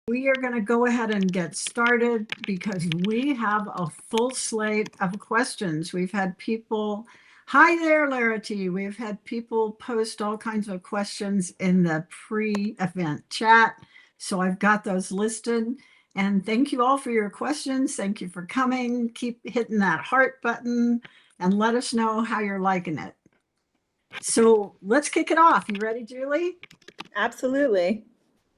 We are going to go ahead and get started because we have a full slate of questions. We've had people, hi there, Larity. We've had people post all kinds of questions in the pre-event chat. So I've got those listed. And thank you all for your questions. Thank you for coming. Keep hitting that heart button and let us know how you're liking it. So let's kick it off. You ready, Julie? Absolutely.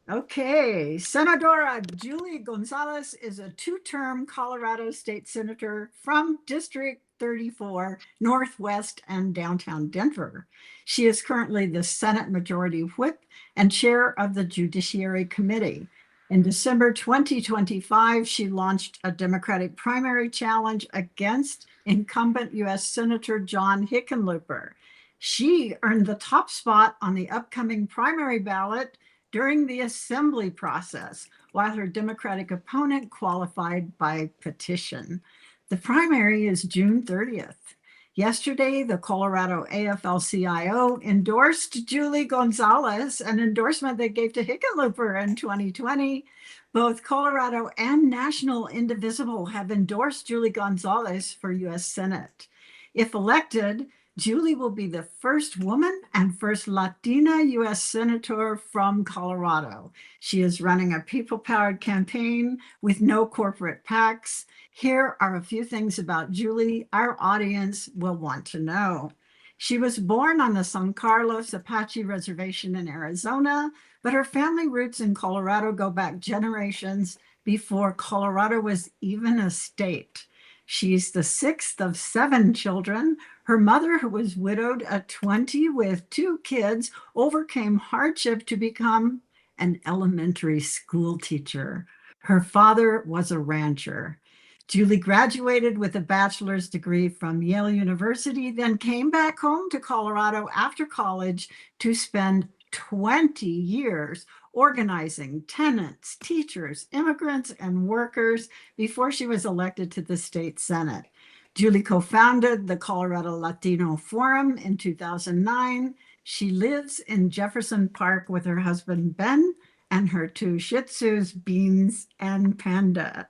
Okay, Senadora Julie Gonzales is a two-term Colorado state senator from District 34, Northwest and downtown Denver. She is currently the Senate Majority Whip and chair of the Judiciary Committee. In December 2025, she launched a Democratic primary challenge against incumbent U.S. Senator John Hickenlooper. She earned the top spot on the upcoming primary ballot during the assembly process, while her Democratic opponent qualified by petition. The primary is June 30th. Yesterday, the Colorado AFL-CIO endorsed Julie Gonzales, an endorsement they gave to Hickenlooper in 2020. Both Colorado and National Indivisible have endorsed Julie Gonzales for U.S. Senate. If elected, Julie will be the first woman and first Latina U.S. Senator from Colorado. She is running a people-powered campaign with no corporate PACs. Here are a few things about Julie our audience will want to know. She was born on the San Carlos Apache Reservation in Arizona, but her family roots in Colorado go back generations before Colorado was even a state. She's the sixth of 7 children. Her mother, who was widowed at 20 with 2 kids, overcame hardship to become an elementary school teacher. Her father was a rancher. Julie graduated with a bachelor's degree from Yale University, then came back home to Colorado after college to spend 20 years organizing tenants, teachers, immigrants, and workers before she was elected to the state Senate. Julie co-founded the Colorado Latino Forum in 2009. She lives in Jefferson Park with her husband, Ben, and her 2 Shih Tzus, Beans and Panda.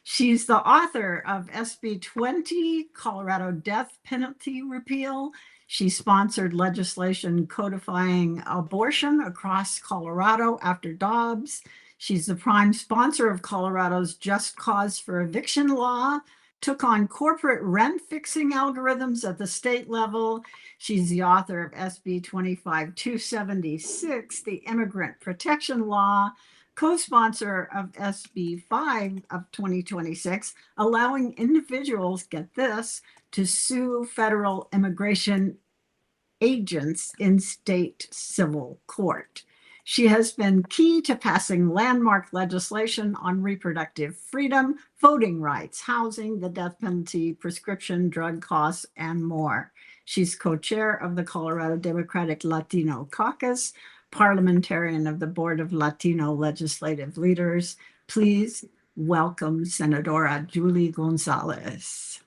She's the author of SB 20, Colorado Death Penalty Repeal. She sponsored legislation codifying abortion across Colorado after Dobbs. She's the prime sponsor of Colorado's Just Cause for Eviction law, took on corporate rent fixing algorithms at the state level. She's the author of SB 25276, the Immigrant Protection Law, co-sponsor of SB 5 of 2026, allowing individuals, get this, to sue federal immigration agents in state civil court. She has been key to passing landmark legislation on reproductive freedom, voting rights, housing, the death penalty, prescription drug costs, and more. She's co-chair of the Colorado Democratic Latino Caucus, parliamentarian of the Board of Latino Legislative Leaders. Please welcome Senadora Julie Gonzales.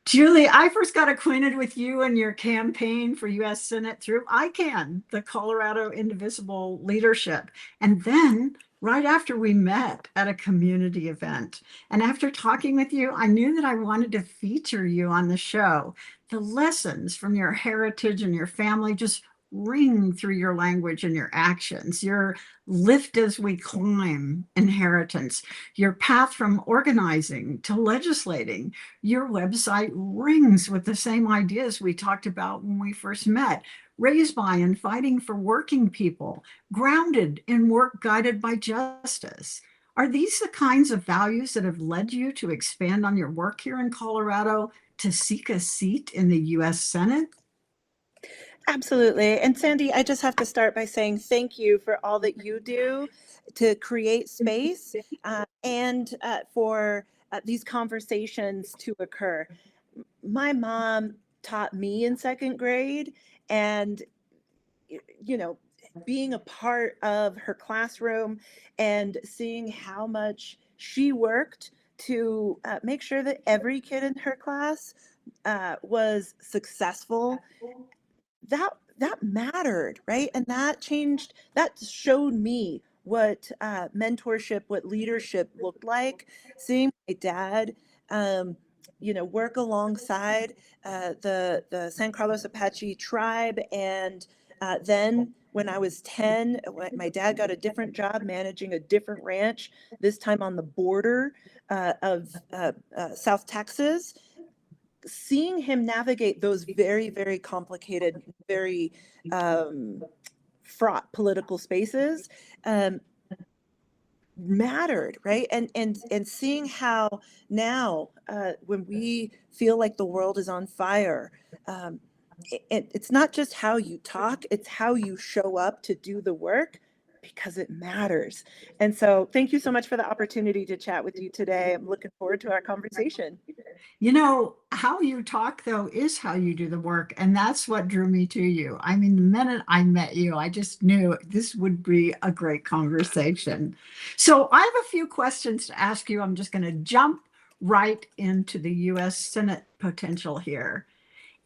Julie, I first got acquainted with you and your campaign for U.S. Senate through ICANN, the Colorado Indivisible Leadership. And then right after we met at a community event. And after talking with you, I knew that I wanted to feature you on the show. The lessons from your heritage and your family just ring through your language and your actions, your lift as we climb inheritance, your path from organizing to legislating. Your website rings with the same ideas we talked about when we first met, raised by and fighting for working people, grounded in work guided by justice. Are these the kinds of values that have led you to expand on your work here in Colorado to seek a seat in the U.S. Senate? Absolutely. And Sandi, I just have to start by saying thank you for all that you do to create space and for these conversations to occur. My mom taught me in 2nd grade, and, being a part of her classroom and seeing how much she worked to make sure that every kid in her class was successful, that mattered, right? And that showed me what mentorship, what leadership looked like, seeing my dad, work alongside the San Carlos Apache tribe. And then when I was 10, my dad got a different job managing a different ranch, this time on the border of South Texas. Seeing him navigate those very, very complicated, very fraught political spaces mattered, right? And seeing how now when we feel like the world is on fire, it's not just how you talk, it's how you show up to do the work, because it matters. And so thank you so much for the opportunity to chat with you today. I'm looking forward to our conversation. You know, how you talk, though, is how you do the work. And that's what drew me to you. I mean, the minute I met you, I just knew this would be a great conversation. So I have a few questions to ask you. I'm just going to jump right into the US Senate potential here.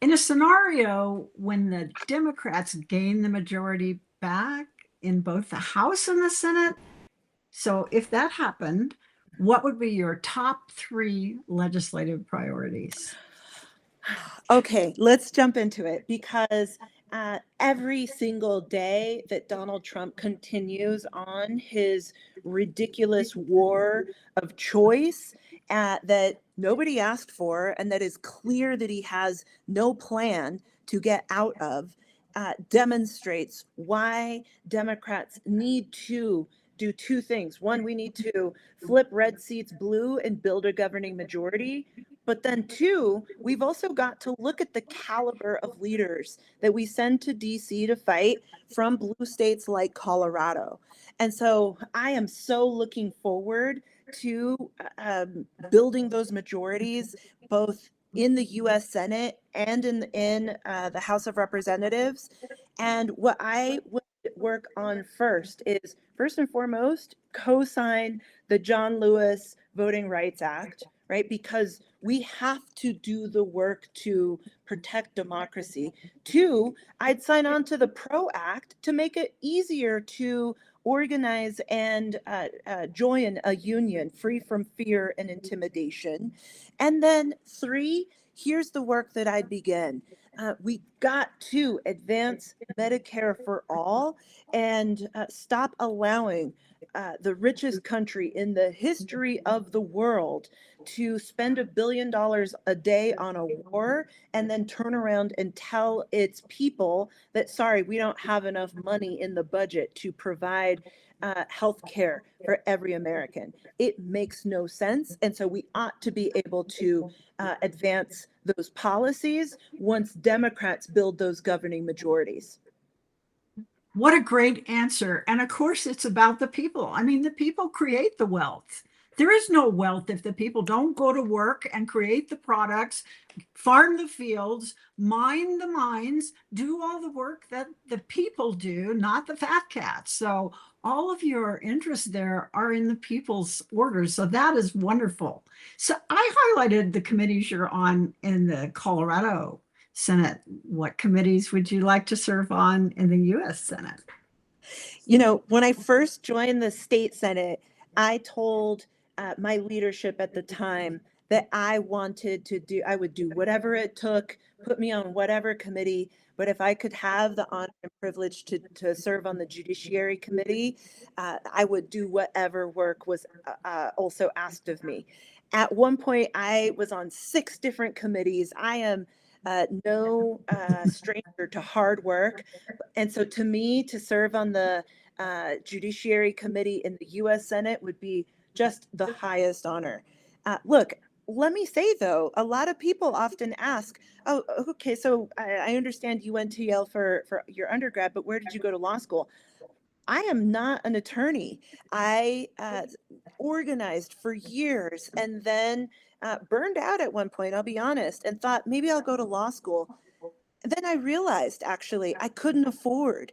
In a scenario when the Democrats gain the majority back in both the House and the Senate, so if that happened, what would be your top 3 legislative priorities? Okay, let's jump into it, because every single day that Donald Trump continues on his ridiculous war of choice that nobody asked for, and that is clear that he has no plan to get out of, demonstrates why Democrats need to do 2 things. One, we need to flip red seats blue and build a governing majority. But then 2, we've also got to look at the caliber of leaders that we send to DC to fight from blue states like Colorado. And so I am so looking forward to building those majorities, both in the U.S. Senate and in the House of Representatives. And what I would work on first is, first and foremost, co-sign the John Lewis Voting Rights Act, right? Because we have to do the work to protect democracy. 2, I'd sign on to the PRO Act to make it easier to organize and join a union free from fear and intimidation. And then 3, here's the work that I'd begin. We got to advance Medicare for all and stop allowing the richest country in the history of the world to spend $1 billion a day on a war and then turn around and tell its people that, sorry, we don't have enough money in the budget to provide health care for every American. It makes no sense. And so we ought to be able to advance those policies once Democrats build those governing majorities. What a great answer. And of course, it's about the people. I mean, the people create the wealth. There is no wealth if the people don't go to work and create the products, farm the fields, mine the mines, do all the work that the people do, not the fat cats. So all of your interests there are in the people's orders. So that is wonderful. So I highlighted the committees you're on in the Colorado Senate. What committees would you like to serve on in the US Senate? You know, when I first joined the state Senate, I told my leadership at the time that I would do whatever it took, put me on whatever committee, but if I could have the honor and privilege to serve on the Judiciary Committee, I would do whatever work was also asked of me. At one point, I was on 6 different committees. I am no stranger to hard work. And so to me, to serve on the Judiciary Committee in the U.S. Senate would be just the highest honor. Look, let me say, though, a lot of people often ask, oh, okay, so I understand you went to Yale for your undergrad, but where did you go to law school? I am not an attorney. I organized for years and then burned out at one point, I'll be honest, and thought maybe I'll go to law school. And then I realized actually I couldn't afford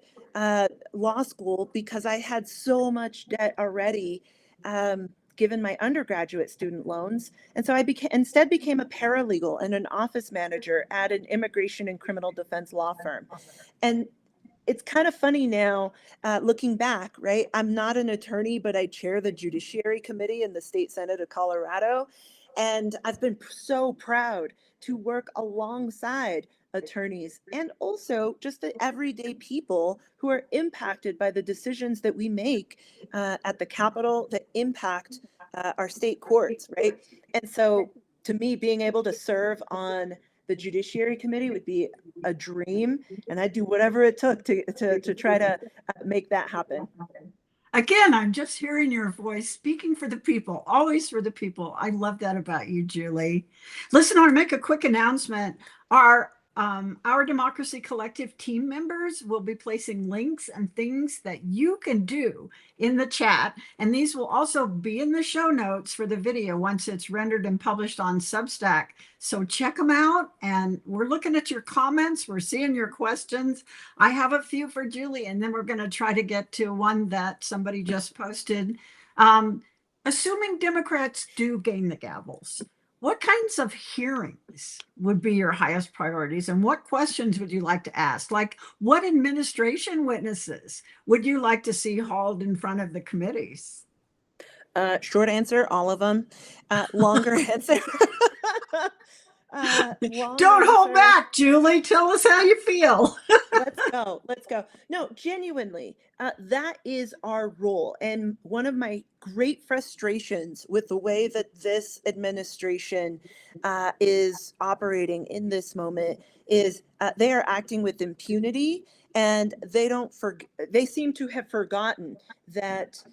law school because I had so much debt already, given my undergraduate student loans. And so I instead became a paralegal and an office manager at an immigration and criminal defense law firm. And it's kind of funny now, looking back, right? I'm not an attorney, but I chair the Judiciary Committee in the State Senate of Colorado. And I've been so proud to work alongside attorneys and also just the everyday people who are impacted by the decisions that we make at the Capitol that impact our state courts, right? And so to me, being able to serve on the Judiciary Committee would be a dream, and I'd do whatever it took to try to make that happen. Again, I'm just hearing your voice speaking for the people, always for the people. I love that about you, Julie. Listen, I want to make a quick announcement. Our Democracy Collective team members will be placing links and things that you can do in the chat. And these will also be in the show notes for the video once it's rendered and published on Substack. So check them out. And we're looking at your comments. We're seeing your questions. I have a few for Julie, and then we're going to try to get to one that somebody just posted. Assuming Democrats do gain the gavels, what kinds of hearings would be your highest priorities, and what questions would you like to ask? Like, what administration witnesses would you like to see hauled in front of the committees? Short answer, all of them. Longer answer. Don't hold back, Julie. Tell us how you feel. Let's go. Let's go. No, genuinely, that is our role. And one of my great frustrations with the way that this administration is operating in this moment is they are acting with impunity, and they seem to have forgotten that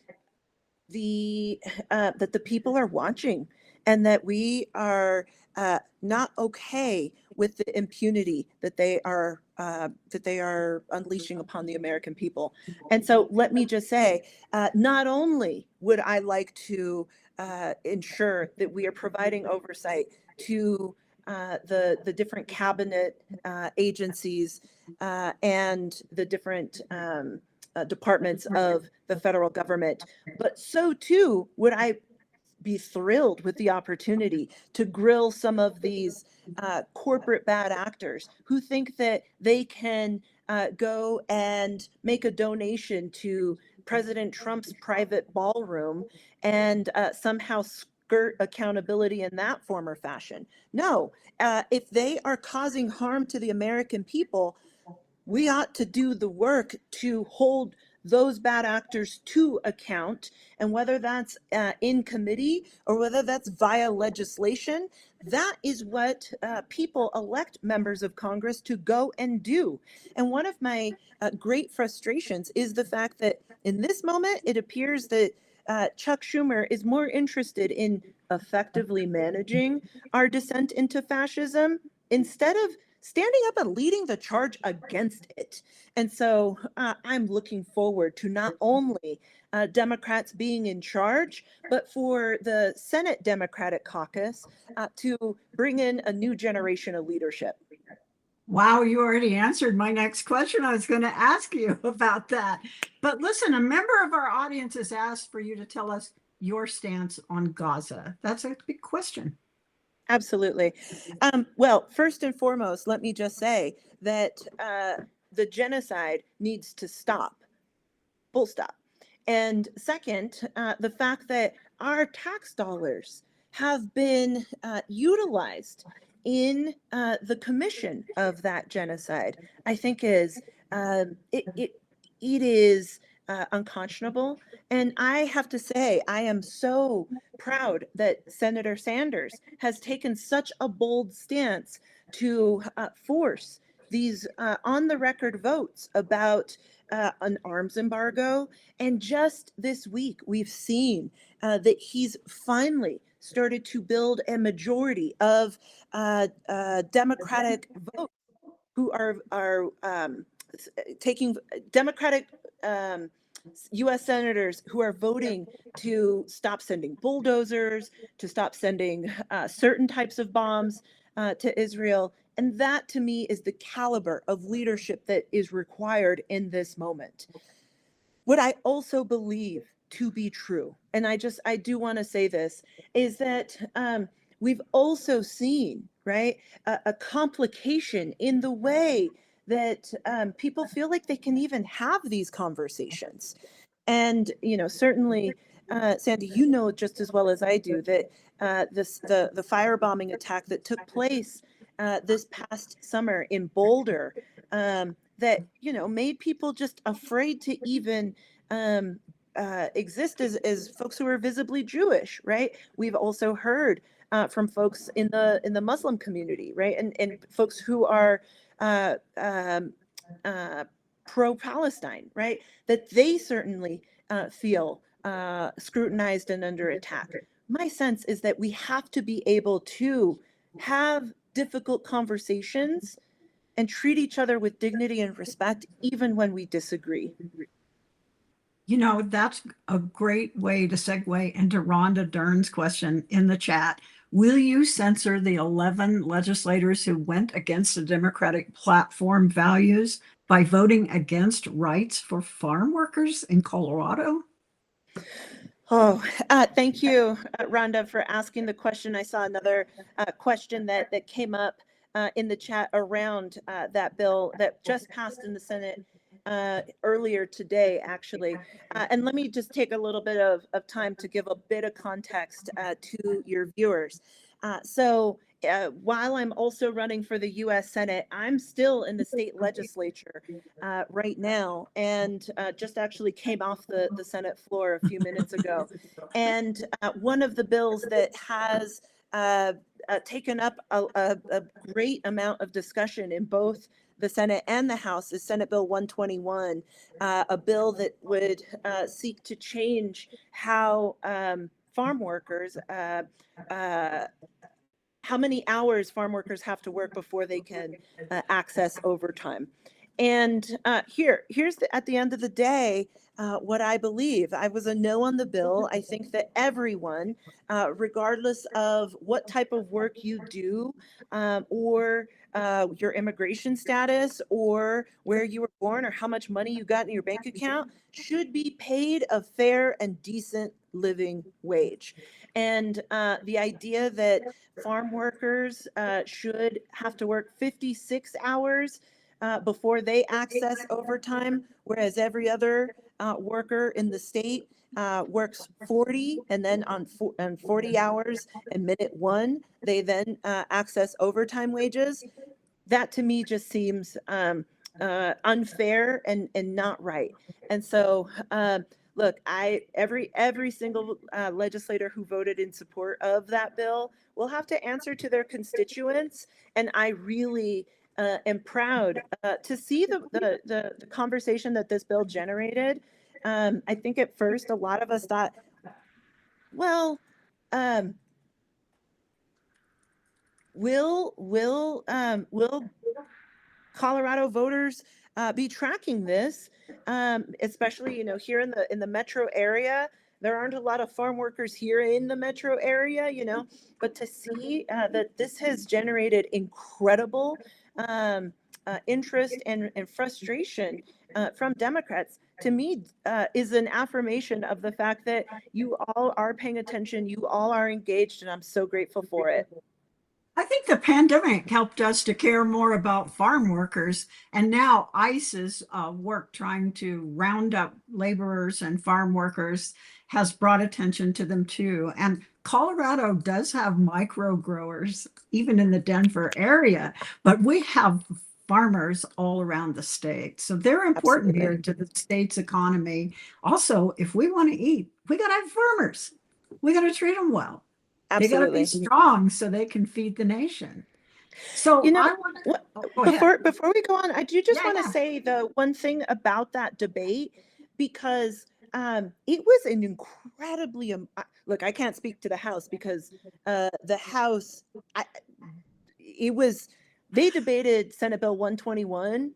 that the people are watching, and that we are not okay with the impunity that they are unleashing upon the American people. And so let me just say, not only would I like to ensure that we are providing oversight to the different cabinet agencies and the different departments of the federal government, but so too would I be thrilled with the opportunity to grill some of these corporate bad actors who think that they can go and make a donation to President Trump's private ballroom and somehow skirt accountability in that form or fashion. No, if they are causing harm to the American people, we ought to do the work to hold those bad actors to account. And whether that's in committee or whether that's via legislation, that is what people elect members of Congress to go and do. And one of my great frustrations is the fact that in this moment, it appears that Chuck Schumer is more interested in effectively managing our descent into fascism instead of standing up and leading the charge against it. And so I'm looking forward to not only Democrats being in charge, but for the Senate Democratic Caucus to bring in a new generation of leadership. Wow, you already answered my next question. I was going to ask you about that. But listen, a member of our audience has asked for you to tell us your stance on Gaza. That's a big question. Absolutely. Well, first and foremost, let me just say that the genocide needs to stop, full stop. And second, the fact that our tax dollars have been utilized in the commission of that genocide, I think is it is unconscionable. And I have to say, I am so proud that Senator Sanders has taken such a bold stance to force these on the record votes about an arms embargo. And just this week, we've seen that he's finally started to build a majority of Democratic votes who are taking Democratic U.S. senators who are voting to stop sending bulldozers, to stop sending certain types of bombs to Israel. And that, to me, is the caliber of leadership that is required in this moment. What I also believe to be true, and I do want to say this, is that we've also seen, right, a complication in the way that people feel like they can even have these conversations. And, certainly, Sandy, just as well as I do that the firebombing attack that took place this past summer in Boulder, that, made people just afraid to even exist as folks who are visibly Jewish, right? We've also heard from folks in the Muslim community, right? And folks who are pro-Palestine, right? That they certainly feel scrutinized and under attack. My sense is that we have to be able to have difficult conversations and treat each other with dignity and respect, even when we disagree. That's a great way to segue into Rhonda Dern's question in the chat. Will you censor the 11 legislators who went against the Democratic platform values by voting against rights for farm workers in Colorado? Oh, thank you, Rhonda, for asking the question. I saw another question that came up in the chat around that bill that just passed in the Senate earlier today, actually. And let me just take a little bit of time to give a bit of context to your viewers. While I'm also running for the U.S. Senate, I'm still in the state legislature right now, and just actually came off the Senate floor a few minutes ago. And one of the bills that has taken up a great amount of discussion in both the Senate and the House is Senate Bill 121, a bill that would seek to change how farm workers how many hours farm workers have to work before they can access overtime. And at the end of the day, what I believe. I was a no on the bill. I think that everyone, regardless of what type of work you do, or your immigration status, or where you were born, or how much money you got in your bank account, should be paid a fair and decent living wage. And the idea that farm workers should have to work 56 hours before they access overtime, whereas every other worker in the state works 40, and then on 40 hours and minute one, they then access overtime wages. That to me just seems unfair and not right. And so, look, every single legislator who voted in support of that bill will have to answer to their constituents, and I really am proud to see the conversation that this bill generated. I think at first a lot of us thought, well, will Colorado voters be tracking this, especially here in the metro area? There aren't a lot of farm workers here in the metro area, but to see that this has generated incredible interest and frustration from Democrats, to me, is an affirmation of the fact that you all are paying attention, you all are engaged, and I'm so grateful for it. I think the pandemic helped us to care more about farm workers, and now ICE's work trying to round up laborers and farm workers has brought attention to them too. And Colorado does have micro growers, even in the Denver area, but we have farmers all around the state. So they're important here to the state's economy. Also, if we want to eat, we got to have farmers. We got to treat them well. They got to be strong so they can feed the nation. So I want before we go on, I do just want to say the one thing about that debate, because it was an incredibly look. I can't speak to the House because the House, they debated Senate Bill 121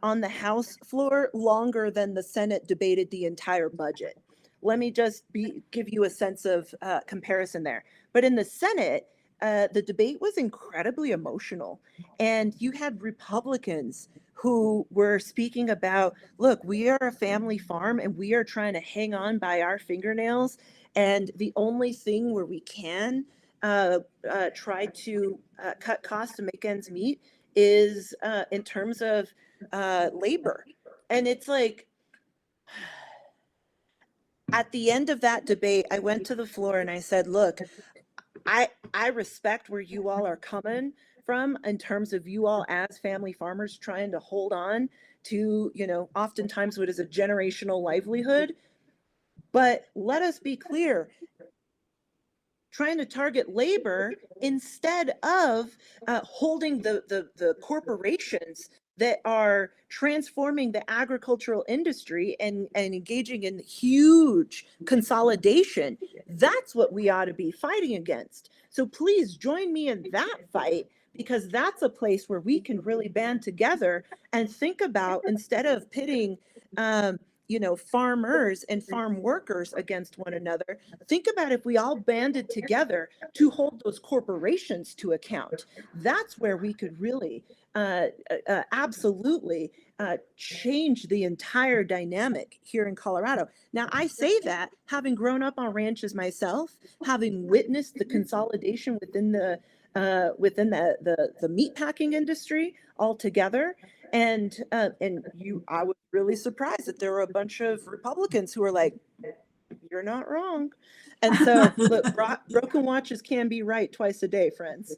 on the House floor longer than the Senate debated the entire budget. Let me just give you a sense of comparison there. But in the Senate, the debate was incredibly emotional. And you had Republicans who were speaking about, look, we are a family farm and we are trying to hang on by our fingernails. And the only thing where we can try to cut costs to make ends meet is in terms of labor. And it's like, at the end of that debate, I went to the floor and I said, look, I respect where you all are coming from in terms of you all as family farmers trying to hold on to, oftentimes what is a generational livelihood. But let us be clear, trying to target labor instead of holding the corporations that are transforming the agricultural industry and engaging in huge consolidation. That's what we ought to be fighting against. So please join me in that fight, because that's a place where we can really band together and think about, instead of pitting farmers and farm workers against one another, think about if we all banded together to hold those corporations to account. That's where we could really absolutely change the entire dynamic here in Colorado. Now, I say that having grown up on ranches myself, having witnessed the consolidation within the meat packing industry altogether. And I was really surprised that there were a bunch of Republicans who were like, "You're not wrong." And so, look, broken watches can be right twice a day, friends.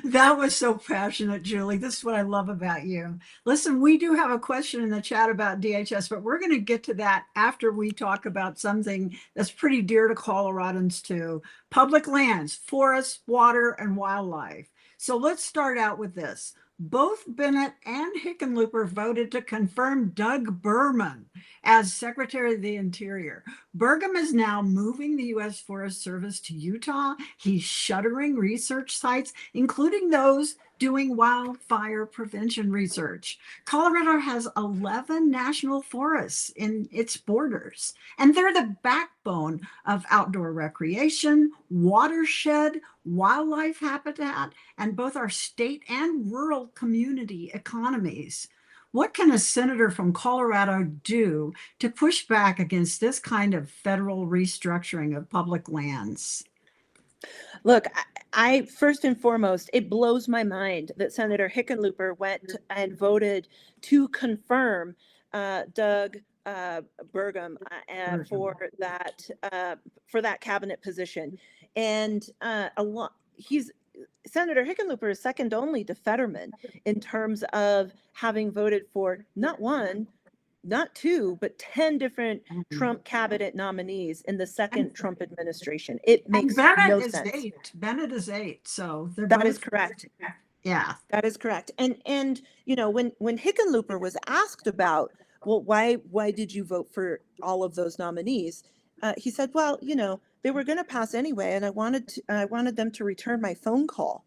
That was so passionate, Julie. This is what I love about you. Listen, we do have a question in the chat about DHS, but we're going to get to that after we talk about something that's pretty dear to Coloradans too: public lands, forests, water, and wildlife. So let's start out with this. Both Bennett and Hickenlooper voted to confirm Doug Berman as Secretary of the Interior. Burgum is now moving the U.S. Forest Service to Utah. He's shuttering research sites, including those doing wildfire prevention research. Colorado has 11 national forests in its borders, and they're the backbone of outdoor recreation, watershed, wildlife habitat, and both our state and rural community economies. What can a senator from Colorado do to push back against this kind of federal restructuring of public lands? Look, I first and foremost, it blows my mind that Senator Hickenlooper went and voted to confirm Doug Burgum for that cabinet position. And Senator Hickenlooper is second only to Fetterman in terms of having voted for not one, not two, but 10 different Trump cabinet nominees in the second Trump administration. It makes no sense. Bennett is 8, so that is correct. Yeah, that is correct. And when Hickenlooper was asked about, well, why did you vote for all of those nominees? He said, well, they were going to pass anyway, and I wanted them to return my phone call.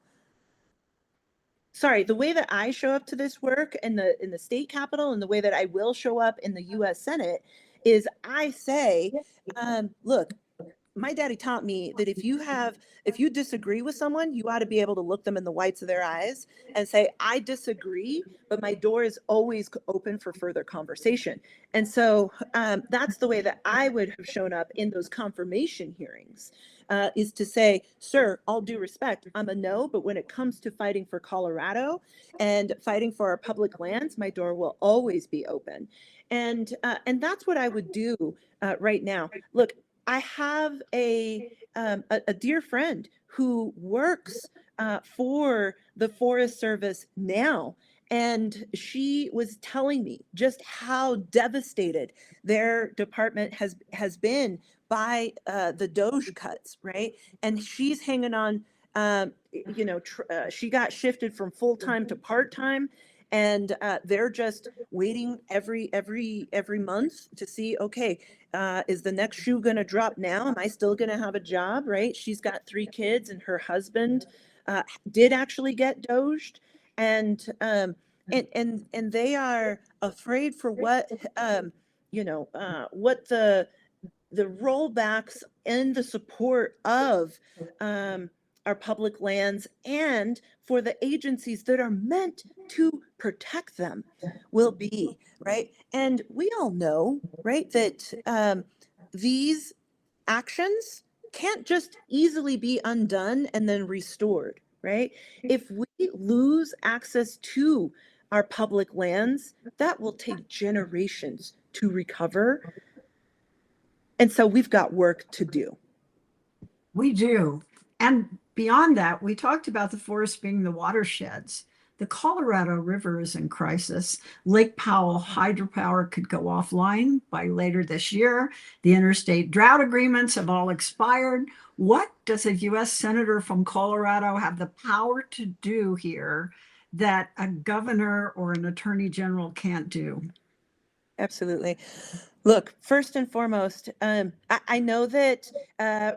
Sorry, the way that I show up to this work in the state capitol and the way that I will show up in the U.S. Senate is I say, look, my daddy taught me that if you disagree with someone, you ought to be able to look them in the whites of their eyes and say, I disagree, but my door is always open for further conversation. And so that's the way that I would have shown up in those confirmation hearings. Is to say, sir, all due respect, I'm a no, but when it comes to fighting for Colorado and fighting for our public lands, my door will always be open. And that's what I would do right now. Look, I have a dear friend who works for the Forest Service now. And she was telling me just how devastated their department has been by the Doge cuts, right? And she's hanging on. She got shifted from full-time to part-time, and they're just waiting every month to see, okay, is the next shoe going to drop now? Am I still going to have a job, right? She's got 3 kids, and her husband did actually get doged, and they are afraid for what what the rollbacks and the support of our public lands and for the agencies that are meant to protect them will be, right? And we all know, right, that these actions can't just easily be undone and then restored, right? If we lose access to our public lands, that will take generations to recover. And so we've got work to do. We do. And beyond that, we talked about the forests being the watersheds. The Colorado River is in crisis. Lake Powell hydropower could go offline by later this year. The interstate drought agreements have all expired. What does a U.S. Senator from Colorado have the power to do here that a governor or an attorney general can't do? Absolutely. Look, first and foremost, I know that I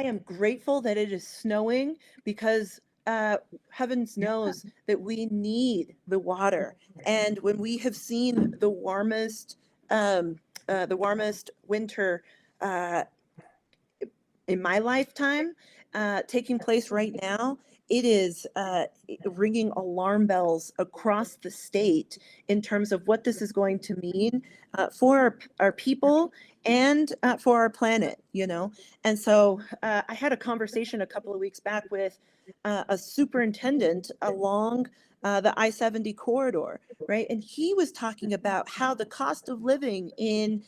am grateful that it is snowing because heavens knows that we need the water. And when we have seen the warmest winter uh, in my lifetime taking place right now, it is ringing alarm bells across the state in terms of what this is going to mean for our people and for our planet, you know. And so I had a conversation a couple of weeks back with a superintendent along the I-70 corridor, right? And he was talking about how the cost of living in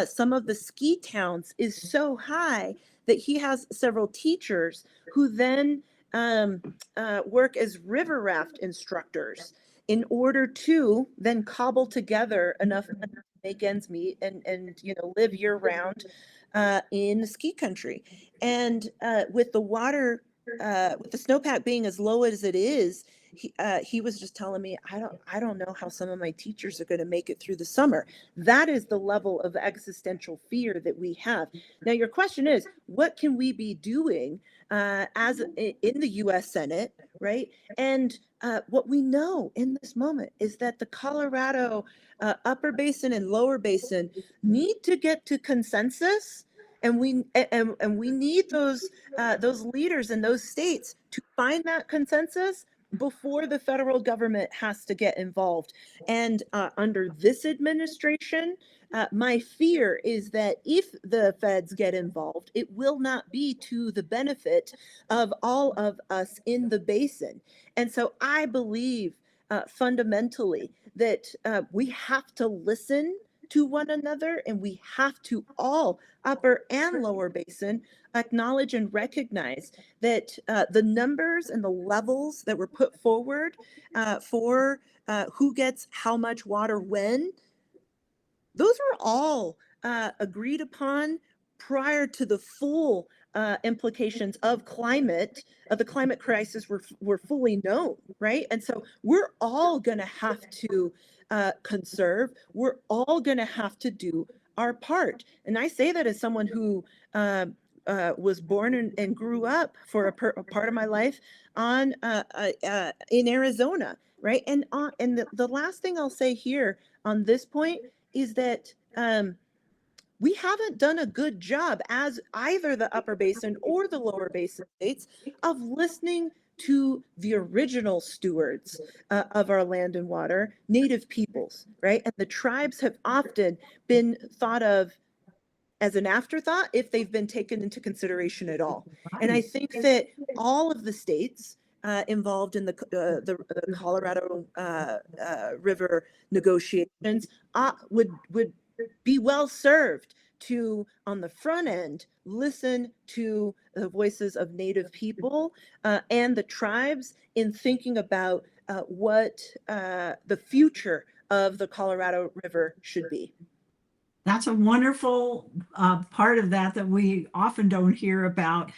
some of the ski towns is so high that he has several teachers who then work as river raft instructors in order to then cobble together enough money to make ends meet and you know, live year round in ski country. And with the water, with the snowpack being as low as it is, he was just telling me, I don't know how some of my teachers are going to make it through the summer. That is the level of existential fear that we have. Now, your question is, what can we be doing as in the U.S. Senate, right? And what we know in this moment is that the Colorado upper basin and lower basin need to get to consensus, and we need those leaders in those states to find that consensus before the federal government has to get involved. And under this administration, my fear is that if the feds get involved, it will not be to the benefit of all of us in the basin. And so I believe fundamentally that we have to listen to one another, and we have to all, upper and lower basin, acknowledge and recognize that the numbers and the levels that were put forward for who gets how much water when, those were all agreed upon prior to the full implications of the climate crisis were fully known, right? And so we're all going to have to conserve. We're all going to have to do our part. And I say that as someone who was born and grew up for a part of my life in Arizona, right? And the last thing I'll say here on this point is that we haven't done a good job as either the upper basin or the lower basin states of listening to the original stewards of our land and water, Native peoples, right? And the tribes have often been thought of as an afterthought if they've been taken into consideration at all. And I think that all of the states involved in the Colorado River negotiations would be well served to, on the front end, listen to the voices of Native people and the tribes in thinking about what the future of the Colorado River should be. That's a wonderful part of that we often don't hear about.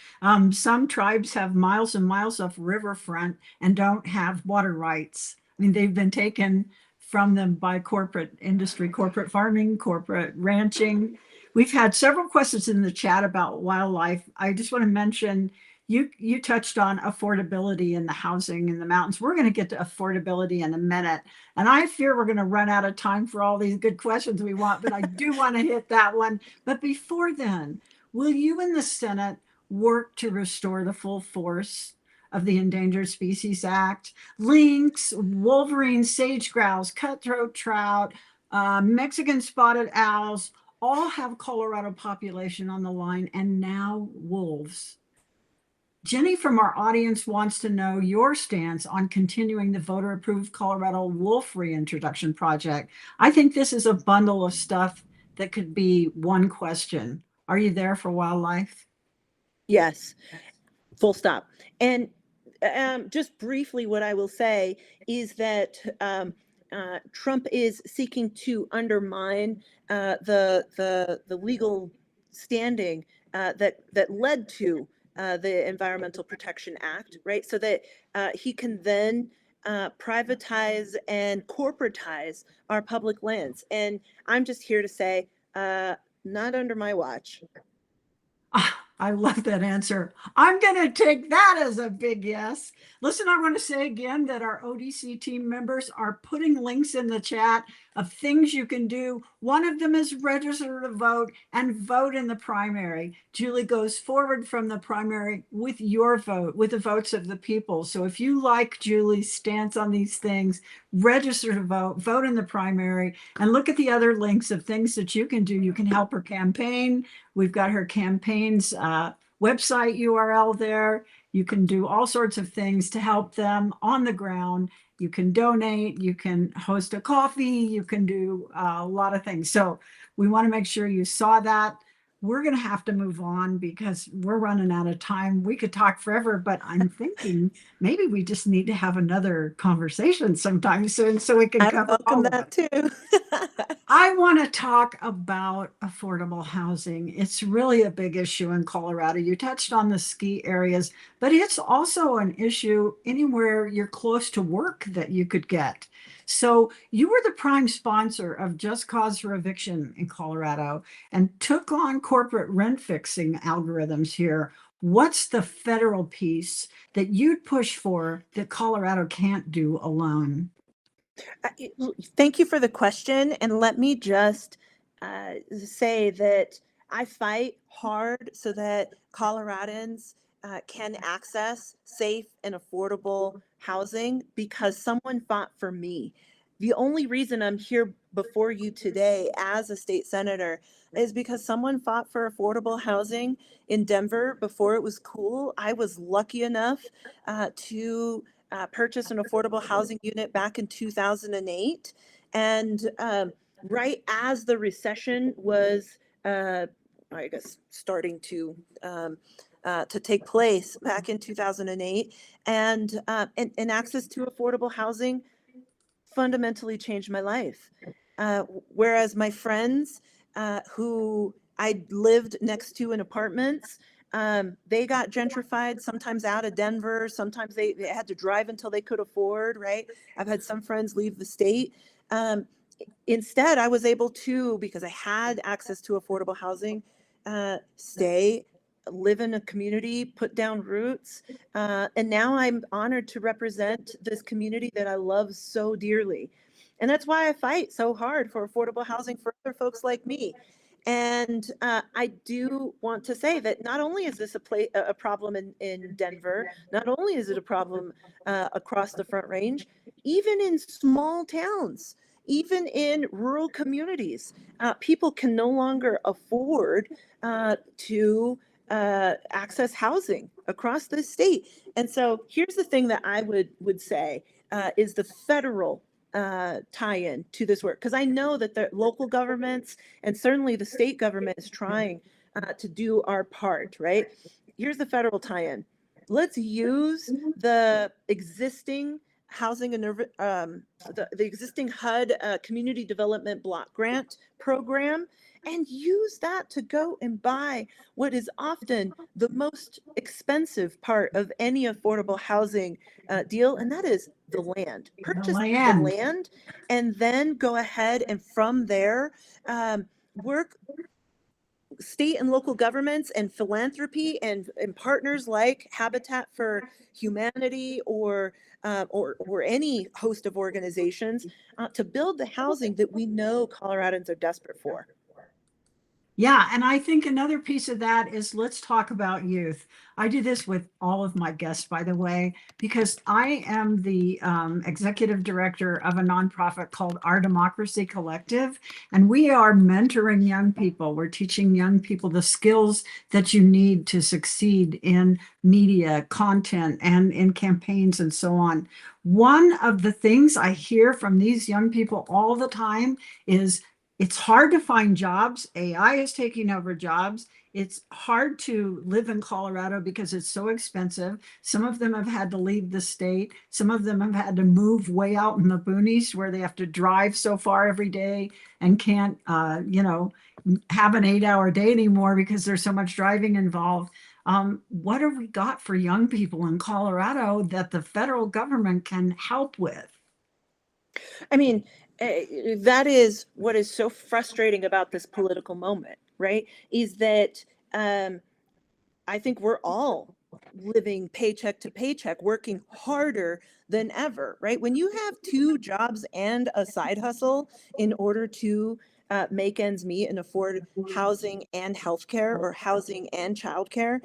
Some tribes have miles and miles of riverfront and don't have water rights. I mean, they've been taken from them by corporate industry, corporate farming, corporate ranching. We've had several questions in the chat about wildlife. I just want to mention you touched on affordability in the housing in the mountains. We're going to get to affordability in a minute. And I fear we're going to run out of time for all these good questions we want, but I do want to hit that one. But before then, will you in the Senate work to restore the full force of the Endangered Species Act? Lynx, wolverine, sage grouse, cutthroat trout, Mexican spotted owls all have Colorado population on the line, and now wolves. Jenny from our audience wants to know your stance on continuing the voter-approved Colorado wolf reintroduction project. I think this is a bundle of stuff that could be one question. Are you there for wildlife? Yes, full stop. And just briefly, what I will say is that Trump is seeking to undermine the legal standing that led to the Environmental Protection Act, right? So that he can then privatize and corporatize our public lands. And I'm just here to say, not under my watch. Ah, I love that answer. I'm going to take that as a big yes. Listen, I want to say again that our ODC team members are putting links in the chat of things you can do. One of them is register to vote and vote in the primary. Julie goes forward from the primary with your vote, with the votes of the people. So if you like Julie's stance on these things, register to vote, vote in the primary, and look at the other links of things that you can do. You can help her campaign. We've got her campaign's website URL there. You can do all sorts of things to help them on the ground. You can donate, you can host a coffee, you can do a lot of things. So we want to make sure you saw that. We're going to have to move on because we're running out of time. We could talk forever, but I'm thinking maybe we just need to have another conversation sometime soon so we can I cover welcome all of that it. too. I want to talk about affordable housing. It's really a big issue in Colorado. You touched on the ski areas, but it's also an issue anywhere you're close to work that you could get. So you were the prime sponsor of Just Cause for Eviction in Colorado and took on corporate rent fixing algorithms here. What's the federal piece that you'd push for that Colorado can't do alone? Thank you for the question. And let me just say that I fight hard so that Coloradans can access safe and affordable housing because someone fought for me. The only reason I'm here before you today as a state senator is because someone fought for affordable housing in Denver before it was cool. I was lucky enough to purchase an affordable housing unit back in 2008. And right as the recession was, I guess, starting to take place back in 2008, and access to affordable housing fundamentally changed my life. Whereas my friends who I lived next to in apartments, they got gentrified, sometimes out of Denver, sometimes they had to drive until they could afford, right? I've had some friends leave the state. Um, Instead, I was able to, because I had access to affordable housing, stay, live in a community, put down roots. And now I'm honored to represent this community that I love so dearly. And that's why I fight so hard for affordable housing for other folks like me. And I do want to say that not only is this a problem in Denver, not only is it a problem across the Front Range, even in small towns, even in rural communities, people can no longer afford to access housing across the state. And so here's the thing that I would say is the federal tie-in to this work, because I know that the local governments and certainly the state government is trying to do our part, right? Here's the federal tie-in. Let's use the existing housing and the existing HUD community development block grant program and use that to go and buy what is often the most expensive part of any affordable housing deal, and that is the land. The Purchase the land. land and then go ahead and from there work state and local governments and philanthropy and partners like Habitat for Humanity or any host of organizations to build the housing that we know Coloradans are desperate for. Yeah, and I think another piece of that is let's talk about youth. I do this with all of my guests, by the way, because I am the executive director of a nonprofit called Our Democracy Collective, and we are mentoring young people. We're teaching young people the skills that you need to succeed in media, content, and in campaigns and so on. One of the things I hear from these young people all the time is it's hard to find jobs. AI is taking over jobs. It's hard to live in Colorado because it's so expensive. Some of them have had to leave the state. Some of them have had to move way out in the boonies where they have to drive so far every day and can't, have an 8-hour day anymore because there's so much driving involved. What have we got for young people in Colorado that the federal government can help with? I mean, that is what is so frustrating about this political moment, right? Is that I think we're all living paycheck to paycheck, working harder than ever, right? When you have two jobs and a side hustle in order to make ends meet and afford housing and healthcare, or housing and childcare,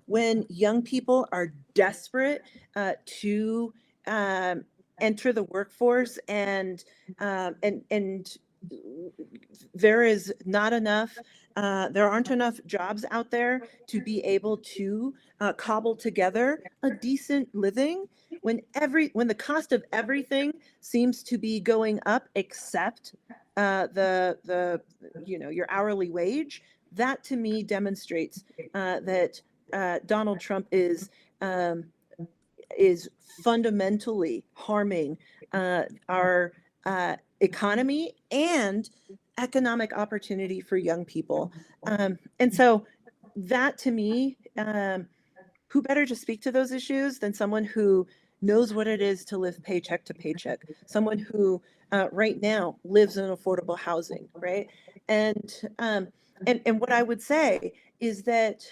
when young people are desperate to enter the workforce, and there is not enough, there aren't enough jobs out there to be able to cobble together a decent living, when the cost of everything seems to be going up except the your hourly wage. That to me demonstrates that Donald Trump is fundamentally harming our economy and economic opportunity for young people. And so that to me, who better to speak to those issues than someone who knows what it is to live paycheck to paycheck, someone who right now lives in affordable housing, right? And and what I would say is that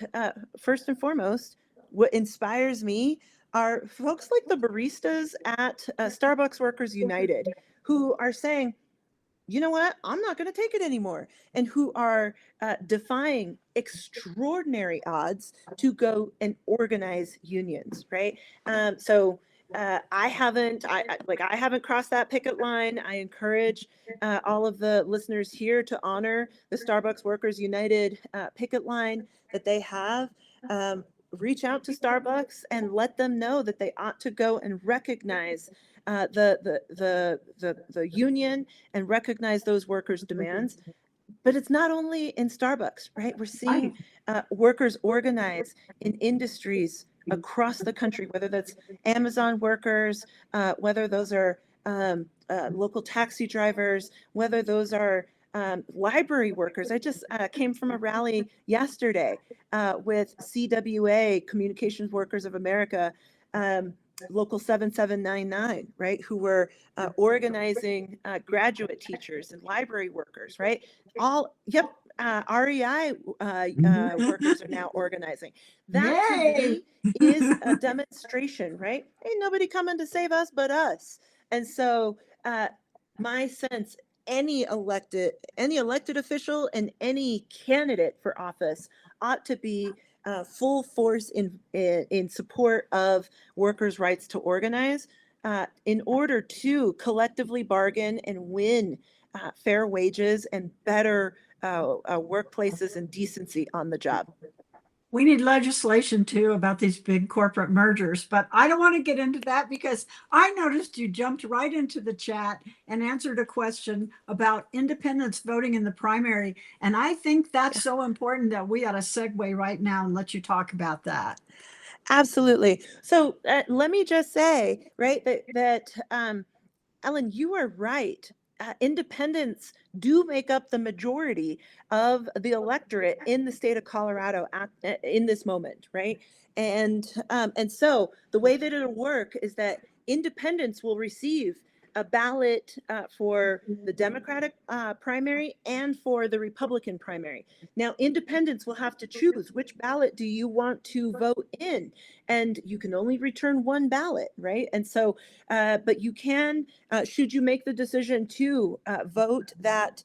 first and foremost, what inspires me are folks like the baristas at Starbucks Workers United, who are saying, you know what, I'm not going to take it anymore, and who are defying extraordinary odds to go and organize unions, right? So I haven't crossed that picket line. I encourage all of the listeners here to honor the Starbucks Workers United picket line that they have. Reach out to Starbucks and let them know that they ought to go and recognize the union and recognize those workers' demands. But it's not only in Starbucks, right? We're seeing Right. workers organize in industries across the country, whether that's Amazon workers, whether those are local taxi drivers, whether those are library workers. I just came from a rally yesterday with CWA, Communications Workers of America, Local 7799, right, who were organizing graduate teachers and library workers, right? All, yep, REI workers are now organizing. That to Yay! me is a demonstration, right? Ain't nobody coming to save us but us. And so my sense, any elected official and any candidate for office ought to be full force in support of workers' rights to organize, in order to collectively bargain and win fair wages and better workplaces and decency on the job. We need legislation too about these big corporate mergers, but I don't want to get into that because I noticed you jumped right into the chat and answered a question about independents voting in the primary. And I think that's Yeah, so important that we ought to segue right now and let you talk about that. absolutely. So let me just say, right, that Ellen, you are right. Independents do make up the majority of the electorate in the state of Colorado in this moment, right? And so the way that it'll work is that independents will receive a ballot for the Democratic primary and for the Republican primary. Now, independents will have to choose which ballot do you want to vote in, and you can only return one ballot, right? And so, but you can, should you make the decision to vote that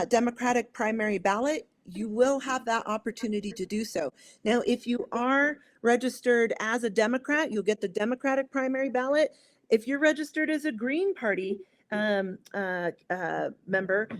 Democratic primary ballot, you will have that opportunity to do so. Now, if you are registered as a Democrat, you'll get the Democratic primary ballot. If you're registered as a Green Party member,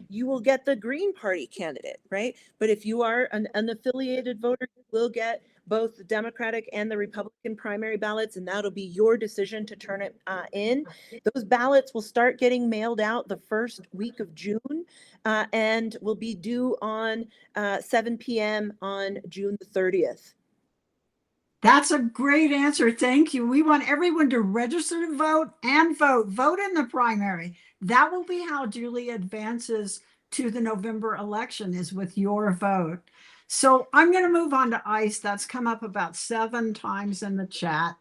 you will get the Green Party candidate, right? But if you are an unaffiliated voter, you will get both the Democratic and the Republican primary ballots, and that'll be your decision to turn it in. Those ballots will start getting mailed out the first week of June, and will be due on 7 p.m. on June the 30th. That's a great answer. Thank you. We want everyone to register to vote and vote. Vote in the primary. That will be how Julie advances to the November election, is with your vote. So I'm going to move on to ICE. That's come up about 7 times in the chat.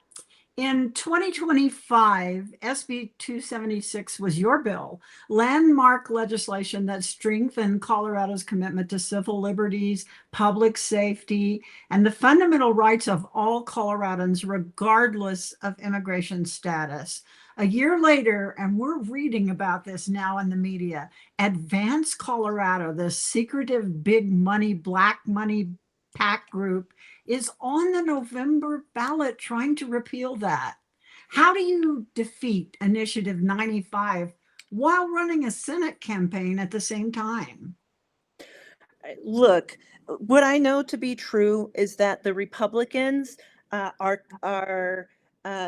In 2025, SB 276 was your bill, landmark legislation that strengthened Colorado's commitment to civil liberties, public safety, and the fundamental rights of all Coloradans, regardless of immigration status. A year later, and we're reading about this now in the media, Advance Colorado, the secretive big money, black money PAC group, is on the November ballot trying to repeal that. How do you defeat Initiative 95 while running a Senate campaign at the same time? Look, what I know to be true is that the Republicans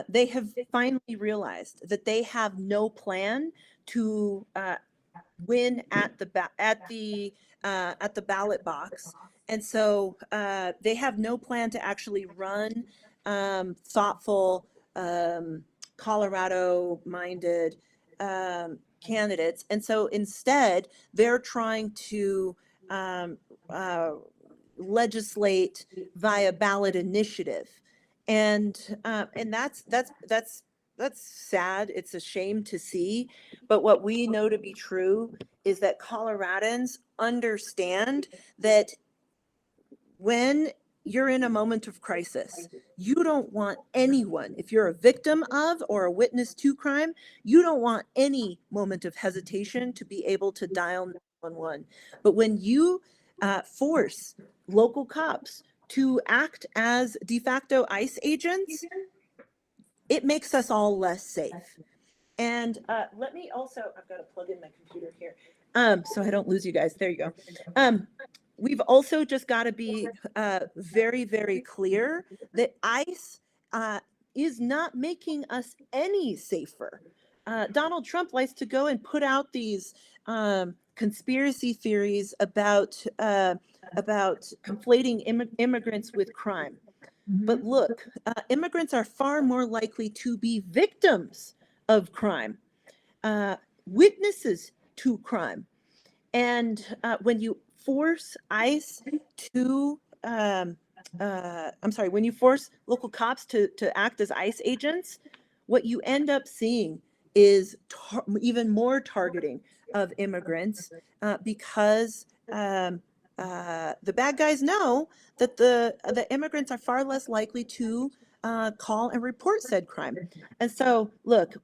they have finally realized that they have no plan to win at the ballot box, and so they have no plan to actually run thoughtful, Colorado-minded candidates, and so instead they're trying to legislate via ballot initiative, and that's sad. It's a shame to see, but what we know to be true is that Coloradans understand that when you're in a moment of crisis, you don't want anyone, if you're a victim of or a witness to crime, you don't want any moment of hesitation to be able to dial 911. But when you force local cops to act as de facto ICE agents, it makes us all less safe. And let me also, I've got to plug in my computer here so I don't lose you guys. There you go. We've also just got to be very, very clear that ICE is not making us any safer. Donald Trump likes to go and put out these conspiracy theories about conflating immigrants with crime. But look, immigrants are far more likely to be victims of crime, witnesses to crime. And when you force ICE to, when you force local cops to act as ICE agents, what you end up seeing is even more targeting of immigrants because the bad guys know that the immigrants are far less likely to call and report said crime. And so, look,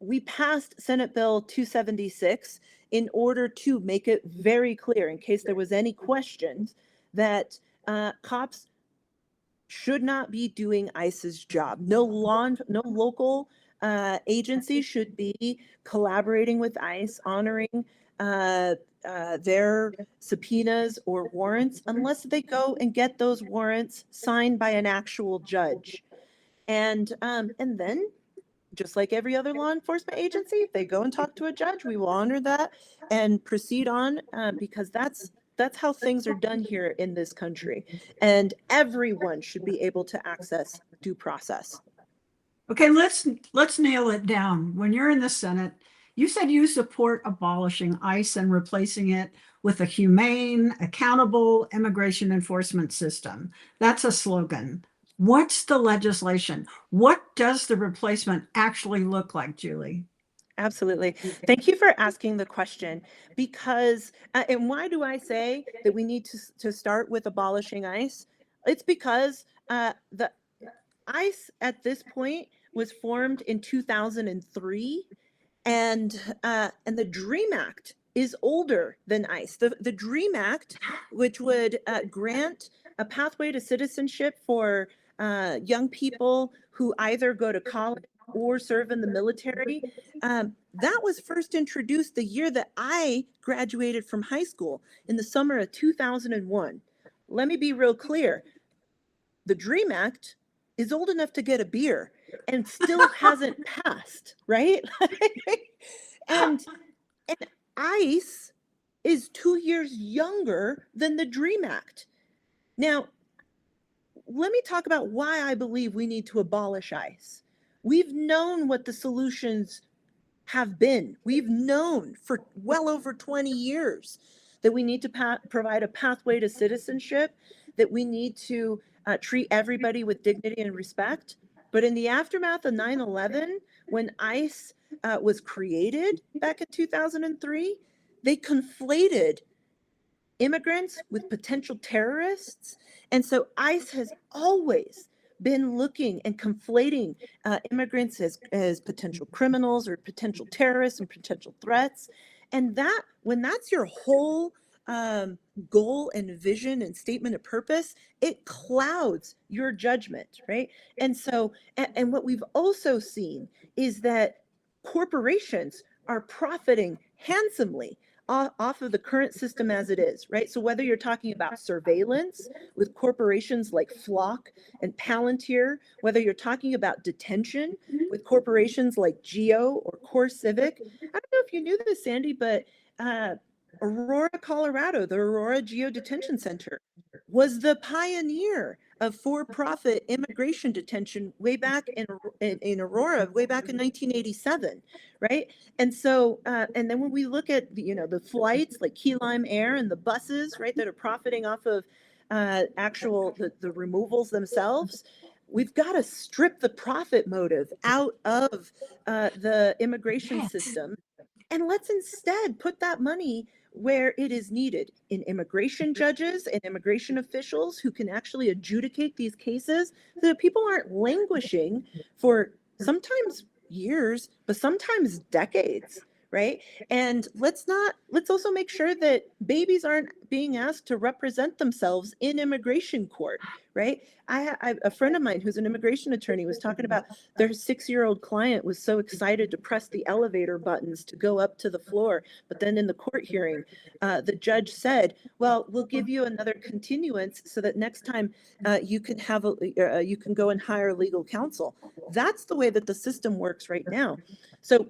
we passed Senate Bill 276 in order to make it very clear, in case there was any questions, that cops should not be doing ICE's job. No local agency should be collaborating with ICE, honoring their subpoenas or warrants unless they go and get those warrants signed by an actual judge. And then, just like every other law enforcement agency, if they go and talk to a judge, we will honor that and proceed on because that's how things are done here in this country. And everyone should be able to access due process. Okay, let's nail it down. When you're in the Senate, you said you support abolishing ICE and replacing it with a humane, accountable immigration enforcement system. That's a slogan. What's the legislation? What does the replacement actually look like, Julie? Absolutely. Thank you for asking the question, because, and why do I say that we need to start with abolishing ICE? It's because the ICE at this point was formed in 2003, and the DREAM Act is older than ICE. The DREAM Act, which would grant a pathway to citizenship for young people who either go to college or serve in the military, that was first introduced the year that I graduated from high school in the summer of 2001. Let me be real clear. The DREAM Act is old enough to get a beer and still hasn't passed, right? and ICE is 2 years younger than the DREAM Act. Now, let me talk about why I believe we need to abolish ICE. We've known what the solutions have been. We've known for well over 20 years that we need to provide a pathway to citizenship, that we need to treat everybody with dignity and respect. But in the aftermath of 9/11, when ICE was created back in 2003, they conflated immigrants with potential terrorists. And so ICE has always been looking and conflating immigrants as potential criminals or potential terrorists and potential threats. And that, when that's your whole goal and vision and statement of purpose, it clouds your judgment, right? And so, and what we've also seen is that corporations are profiting handsomely off of the current system as it is, right? So whether you're talking about surveillance with corporations like Flock and Palantir, whether you're talking about detention with corporations like Geo or Core Civic. I don't know if you knew this, Sandy, but Aurora, Colorado, the Aurora Geo Detention Center was the pioneer of for-profit immigration detention way back in Aurora, way back in 1987, right? And so, and then when we look at the flights like Key Lime Air and the buses, right, that are profiting off of the removals themselves, we've got to strip the profit motive out of the immigration system, and let's instead put that money where it is needed, in immigration judges and immigration officials who can actually adjudicate these cases so that people aren't languishing for sometimes years, but sometimes decades, right? And let's also make sure that babies aren't being asked to represent themselves in immigration court, right? A friend of mine who's an immigration attorney was talking about their 6-year-old client was so excited to press the elevator buttons to go up to the floor. But then in the court hearing, the judge said, well, we'll give you another continuance so that next time you can you can go and hire legal counsel. That's the way that the system works right now. So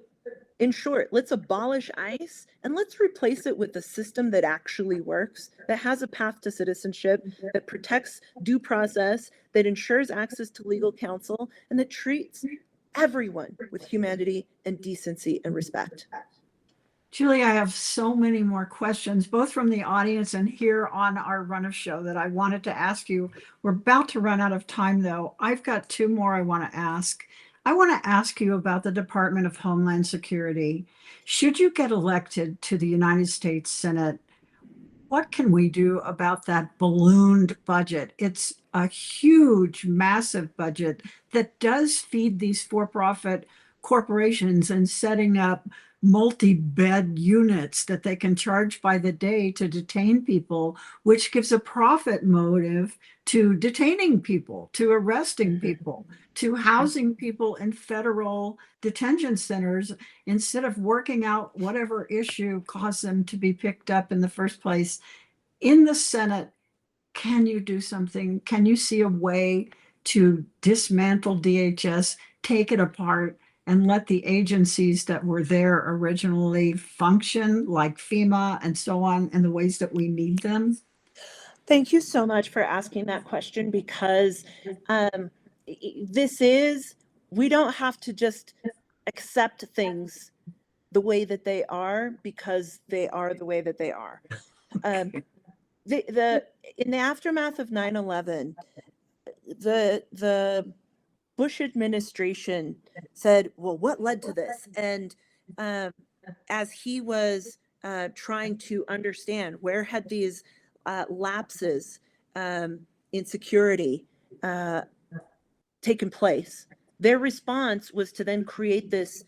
in short, let's abolish ICE and let's replace it with a system that actually works, that has a path to citizenship, that protects due process, that ensures access to legal counsel, and that treats everyone with humanity and decency and respect. Julie, I have so many more questions, both from the audience and here on our run of show, that I wanted to ask you. We're about to run out of time, though. I've got 2 more I want to ask. I want to ask you about the Department of Homeland Security. Should you get elected to the United States Senate, what can we do about that ballooned budget? It's a huge, massive budget that does feed these for-profit corporations and setting up multi-bed units that they can charge by the day to detain people, which gives a profit motive to detaining people, to arresting people, to housing people in federal detention centers instead of working out whatever issue caused them to be picked up in the first place. In the Senate, can you do something? Can you see a way to dismantle DHS, take it apart, and let the agencies that were there originally function, like FEMA and so on, in the ways that we need them? Thank you so much for asking that question, because we don't have to just accept things the way that they are because they are the way that they are. In the aftermath of 9/11, the Bush administration said, well, what led to this? And as he was trying to understand where had these lapses in security taken place, their response was to then create this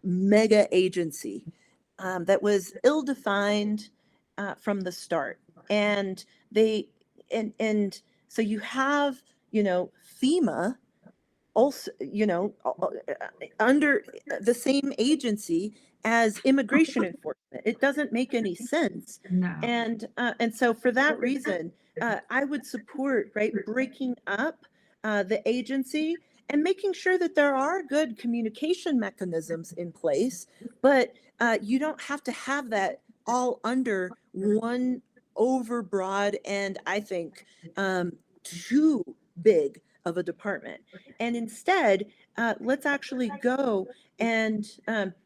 mega agency that was ill-defined from the start. And they and so you have, FEMA also, under the same agency as immigration enforcement. It doesn't make any sense. No. And so for that reason, I would support, right, breaking up the agency and making sure that there are good communication mechanisms in place, but you don't have to have that all under one overbroad and, I think, too big of a department. And instead, let's actually go and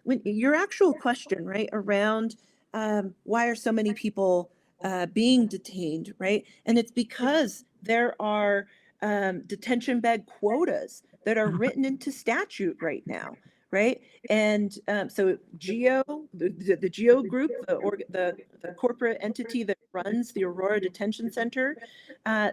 when your actual question, right, around why are so many people being detained, right? And it's because there are detention bed quotas that are written into statute right now, right? And so the GEO group, the corporate entity that runs the Aurora Detention Center,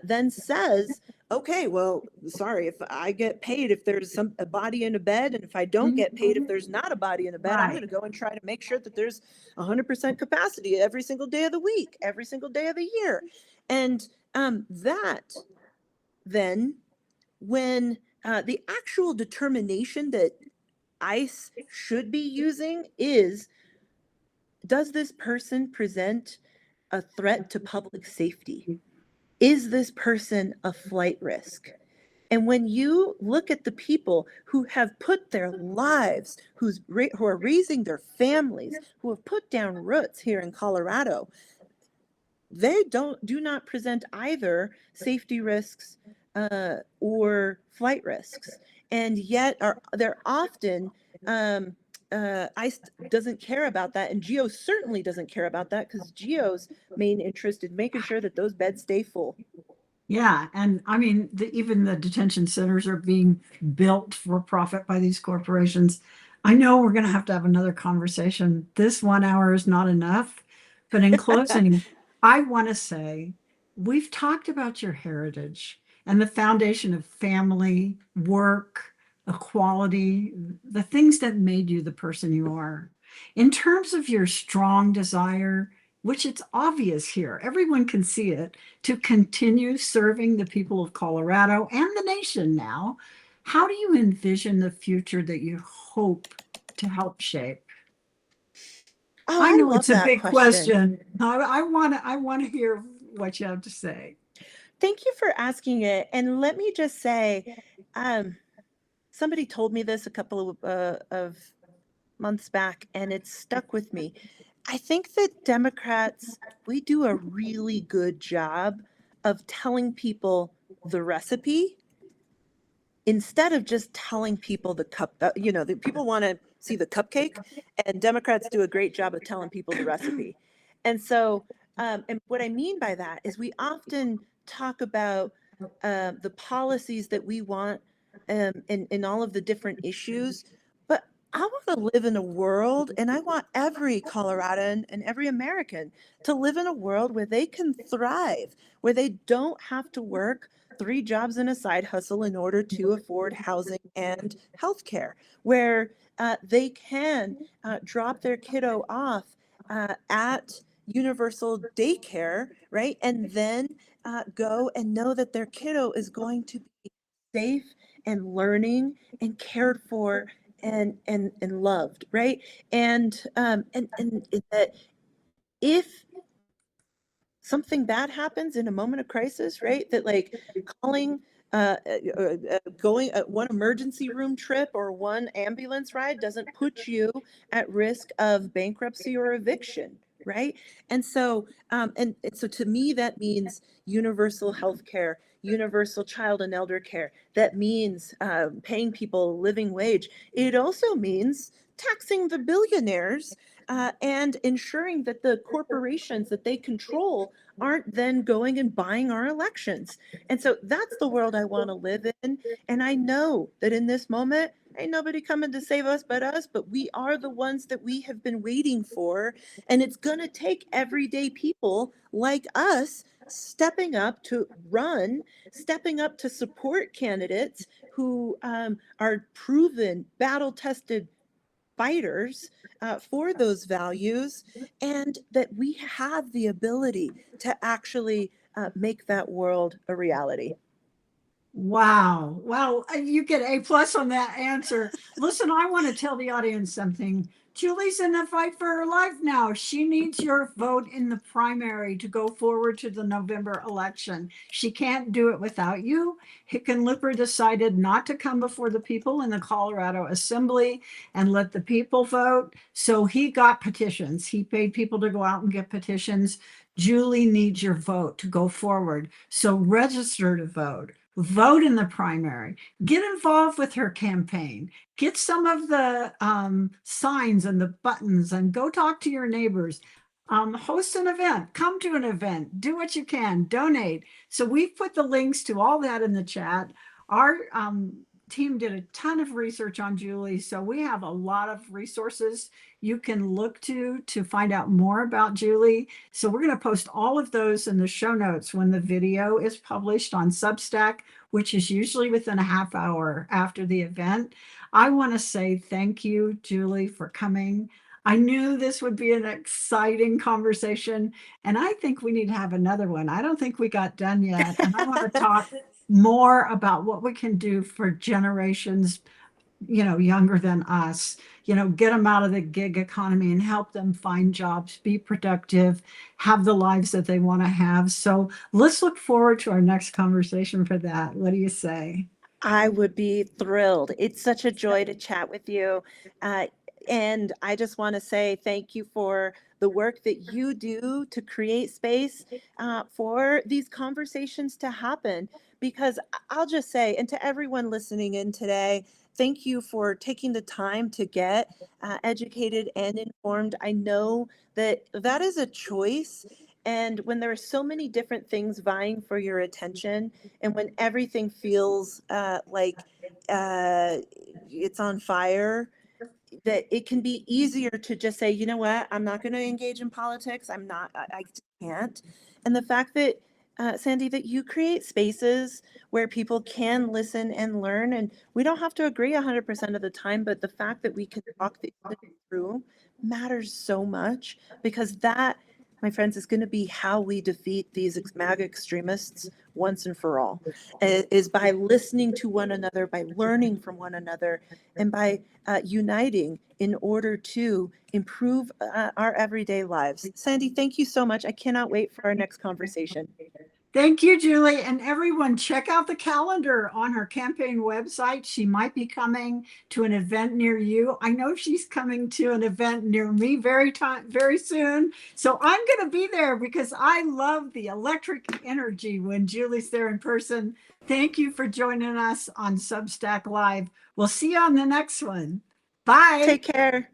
then says, okay, well, sorry, if I get paid if there's a body in a bed, and if I don't get paid if there's not a body in a bed, I'm going to go and try to make sure that there's 100% capacity every single day of the week, every single day of the year. And that then, when the actual determination that ICE should be using is, does this person present a threat to public safety? Is this person a flight risk? And when you look at the people who have put their lives, who are raising their families, who have put down roots here in Colorado, they do not present either safety risks or flight risks, and yet they're often ICE doesn't care about that, and GEO certainly doesn't care about that, because GEO's main interest is making sure that those beds stay full. Yeah, and I mean, even the detention centers are being built for profit by these corporations. I know we're going to have another conversation. This 1 hour is not enough, but in closing, I want to say we've talked about your heritage and the foundation of family, work, equality, the things that made you the person you are. In terms of your strong desire, which it's obvious here, everyone can see it, to continue serving the people of Colorado and the nation now, how do you envision the future that you hope to help shape? Oh, I I know love it's a that big question. I want to hear what you have to say. Thank you for asking it. And let me just say, somebody told me this a couple of months back, and it stuck with me. I think that Democrats, we do a really good job of telling people the recipe instead of just telling people the cup. The people want to see the cupcake, and Democrats do a great job of telling people the recipe. And so, and what I mean by that is we often talk about the policies that we want in all of the different issues, but I want to live in a world, and I want every Coloradan and every American to live in a world where they can thrive, where they don't have to work 3 jobs and a side hustle in order to afford housing and healthcare, where they can drop their kiddo off at universal daycare, right? And then go and know that their kiddo is going to be safe and learning and cared for and loved, right? And that if something bad happens in a moment of crisis, right? That, like, calling, going one emergency room trip or one ambulance ride doesn't put you at risk of bankruptcy or eviction, right? And so, and so to me, that means universal health care, universal child and elder care. That means paying people a living wage. It also means taxing the billionaires and ensuring that the corporations that they control aren't then going and buying our elections. And so that's the world I want to live in. And I know that in this moment, ain't nobody coming to save us but us, but we are the ones that we have been waiting for. And it's going to take everyday people like us stepping up to run, stepping up to support candidates who are proven, battle tested, fighters for those values, and that we have the ability to actually make that world a reality. Wow. Well, you get A+ on that answer. Listen, I want to tell the audience something. Julie's in a fight for her life now. She needs your vote in the primary to go forward to the November election. She can't do it without you. Hickenlooper decided not to come before the people in the Colorado Assembly and let the people vote. So he got petitions. He paid people to go out and get petitions. Julie needs your vote to go forward. So register to vote. Vote in the primary, get involved with her campaign, get some of the signs and the buttons and go talk to your neighbors. Host an event, come to an event, do what you can, donate. So we've put the links to all that in the chat. Our team did a ton of research on Julie, so we have a lot of resources you can look to find out more about Julie. So we're going to post all of those in the show notes when the video is published on Substack, which is usually within a half hour after the event. I want to say thank you, Julie, for coming. I knew this would be an exciting conversation, and I think we need to have another one. I don't think we got done yet, and I want to talk more about what we can do for generations younger than us, get them out of the gig economy and help them find jobs, be productive, have the lives that they want to have. So let's look forward to our next conversation for that. What do you say? I would be thrilled. It's such a joy to chat with you. And I just want to say thank you for the work that you do to create space for these conversations to happen. Because I'll just say, and to everyone listening in today, thank you for taking the time to get educated and informed. I know that that is a choice. And when there are so many different things vying for your attention, and when everything feels like it's on fire, that it can be easier to just say, you know what, I'm not going to engage in politics. I just can't. And the fact that, Sandi, that you create spaces where people can listen and learn, and we don't have to agree 100% of the time, but the fact that we can talk through matters so much, because that, my friends, is going to be how we defeat these MAGA extremists once and for all, is by listening to one another, by learning from one another, and by uniting in order to improve our everyday lives. Sandi, thank you so much. I cannot wait for our next conversation. Thank you, Julie. And everyone, check out the calendar on her campaign website. She might be coming to an event near you. I know she's coming to an event near me very soon. So I'm going to be there because I love the electric energy when Julie's there in person. Thank you for joining us on Substack Live. We'll see you on the next one. Bye. Take care.